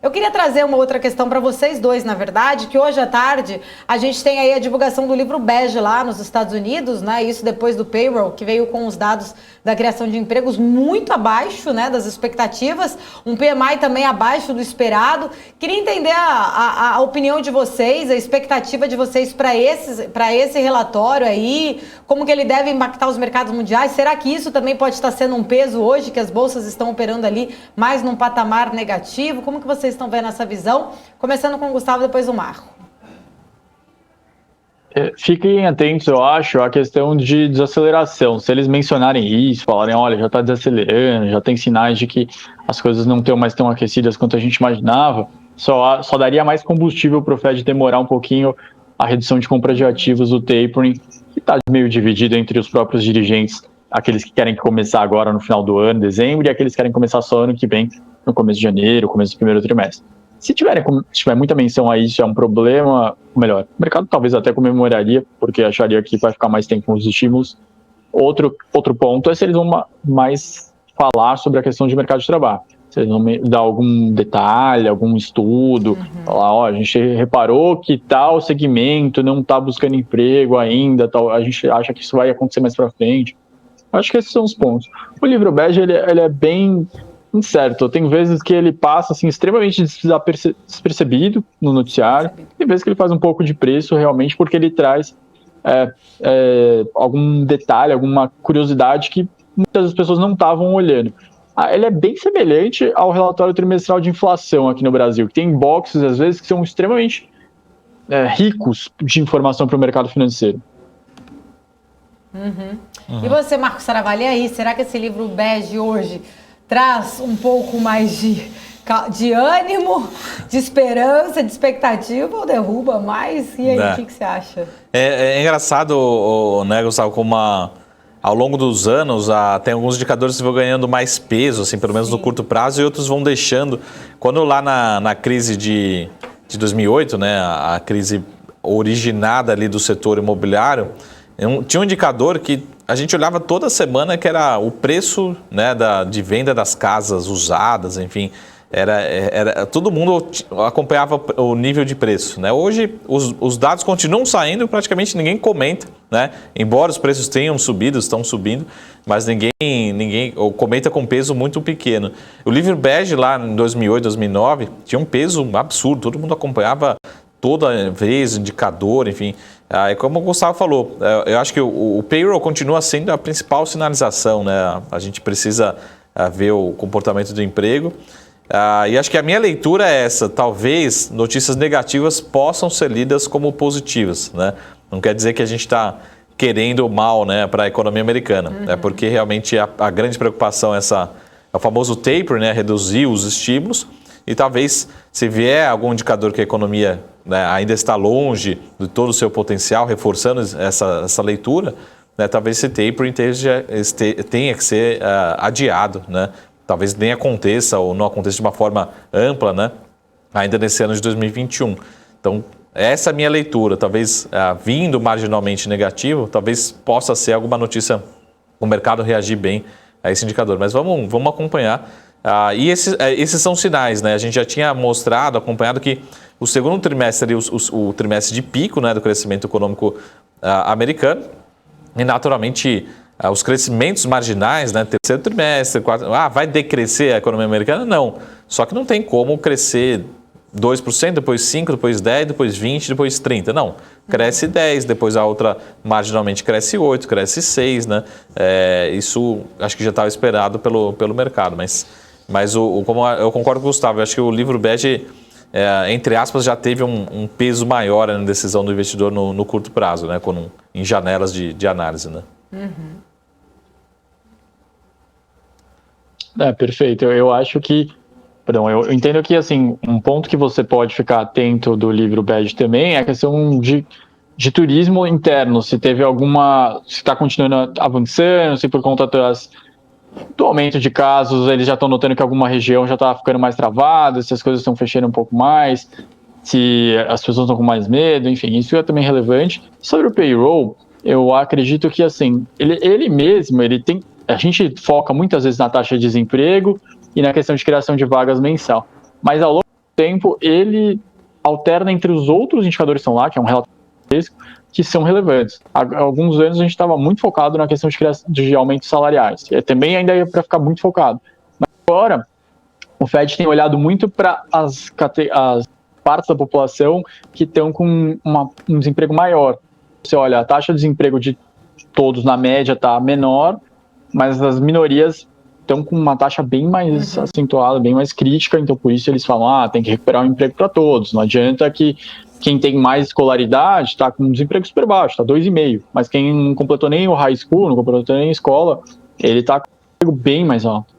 Eu queria trazer uma outra questão para vocês dois, na verdade, que hoje à tarde a gente tem aí a divulgação do livro bege lá nos Estados Unidos, né? Isso depois do payroll, que veio com os dados da criação de empregos muito abaixo, né, das expectativas, um PMI também abaixo do esperado. Queria entender a opinião de vocês, a expectativa de vocês para esse relatório aí, como que ele deve impactar os mercados mundiais. Será que isso também pode estar sendo um peso hoje, que as bolsas estão operando ali mais num patamar negativo? Como que vocês estão vendo essa visão? Começando com o Gustavo, depois o Marco. Fiquem atentos, eu acho, à questão de desaceleração. Se eles mencionarem isso, falarem, olha, já está desacelerando, já tem sinais de que as coisas não estão mais tão aquecidas quanto a gente imaginava, só daria mais combustível para o Fed demorar um pouquinho a redução de compra de ativos do tapering, que está meio dividido entre os próprios dirigentes, aqueles que querem começar agora no final do ano, dezembro, e aqueles que querem começar só ano que vem, no começo de janeiro, começo do primeiro trimestre. Se tiver muita menção a isso, é um problema, melhor, o mercado talvez até comemoraria, porque acharia que vai ficar mais tempo com os estímulos. Outro ponto é se eles vão mais falar sobre a questão de mercado de trabalho. Se eles vão dar algum detalhe, algum estudo, falar, ó, a gente reparou que tal segmento não está buscando emprego ainda, a gente acha que isso vai acontecer mais para frente. Acho que esses são os pontos. O livro bege, ele é bem incerto. Tem vezes que ele passa assim, extremamente despercebido no noticiário, tem vezes que ele faz um pouco de preço realmente, porque ele traz algum detalhe, alguma curiosidade que muitas das pessoas não estavam olhando. Ele é bem semelhante ao relatório trimestral de inflação aqui no Brasil, que tem boxes, às vezes, que são extremamente ricos de informação para o mercado financeiro. E você, Marco Saravalli, aí, será que esse livro bege hoje traz um pouco mais de ânimo, de esperança, de expectativa, ou derruba mais? E aí, o que você acha? É engraçado, né, Gustavo, como ao longo dos anos tem alguns indicadores que vão ganhando mais peso, assim, pelo menos no curto prazo, e outros vão deixando. Quando lá na crise de 2008, né, a crise originada ali do setor imobiliário, tinha um indicador que a gente olhava toda semana, que era o preço, né, de venda das casas usadas, enfim, todo mundo acompanhava o nível de preço, né? Hoje os dados continuam saindo, praticamente ninguém comenta, né? Embora os preços tenham subido, estão subindo, mas ninguém comenta com peso muito pequeno. O livro bege lá em 2008, 2009 tinha um peso absurdo, todo mundo acompanhava toda vez, indicador, enfim. Como o Gustavo falou, eu acho que o payroll continua sendo a principal sinalização, né? A gente precisa ver o comportamento do emprego. E acho que a minha leitura é essa: talvez notícias negativas possam ser lidas como positivas, né? Não quer dizer que a gente está querendo mal, né, para a economia americana. É porque realmente a grande preocupação é o famoso taper, né, reduzir os estímulos. E talvez, se vier algum indicador que a economia, né, ainda está longe de todo o seu potencial, reforçando essa leitura, né, talvez esse tapering tenha que ser adiado, né? Talvez nem aconteça ou não aconteça de uma forma ampla, né, ainda nesse ano de 2021. Então, essa é a minha leitura. Talvez vindo marginalmente negativo, talvez possa ser alguma notícia, o mercado reagir bem a esse indicador. Mas vamos acompanhar. E esses são sinais, né? A gente já tinha acompanhado que o segundo trimestre, o trimestre de pico, né, do crescimento econômico americano, e naturalmente os crescimentos marginais, né, terceiro trimestre, quarto, vai decrescer a economia americana? Não, só que não tem como crescer 2%, depois 5%, depois 10%, depois 20%, depois 30%. Não, cresce 10%, depois a outra marginalmente cresce 8%, cresce 6%, né? Isso acho que já estava esperado pelo mercado, mas como eu concordo com o Gustavo, eu acho que o livro bege, entre aspas, já teve um peso maior na decisão do investidor no curto prazo, né? Em janelas de análise, né? Perfeito. Eu acho que, eu entendo que, assim, um ponto que você pode ficar atento do livro bege também é a questão de turismo interno, se está continuando avançando, se por conta do aumento de casos, eles já estão notando que alguma região já está ficando mais travada, se as coisas estão fechando um pouco mais, se as pessoas estão com mais medo, enfim, isso é também relevante. Sobre o payroll, eu acredito que, assim, ele mesmo, a gente foca muitas vezes na taxa de desemprego e na questão de criação de vagas mensal, mas ao longo do tempo, ele alterna entre os outros indicadores que estão lá, que é um relatório que são relevantes. Há alguns anos a gente estava muito focado na questão de aumentos salariais. E também ainda ia para ficar muito focado. Mas agora, o Fed tem olhado muito para as partes da população que estão com um desemprego maior. Você olha, a taxa de desemprego de todos, na média, está menor, mas as minorias estão com uma taxa bem mais acentuada, bem mais crítica, então por isso eles falam, tem que recuperar o emprego para todos. Não adianta que quem tem mais escolaridade está com um desemprego super baixo, está 2,5%, mas quem não completou nem o high school, não completou nem a escola, ele está com um desemprego bem mais alto.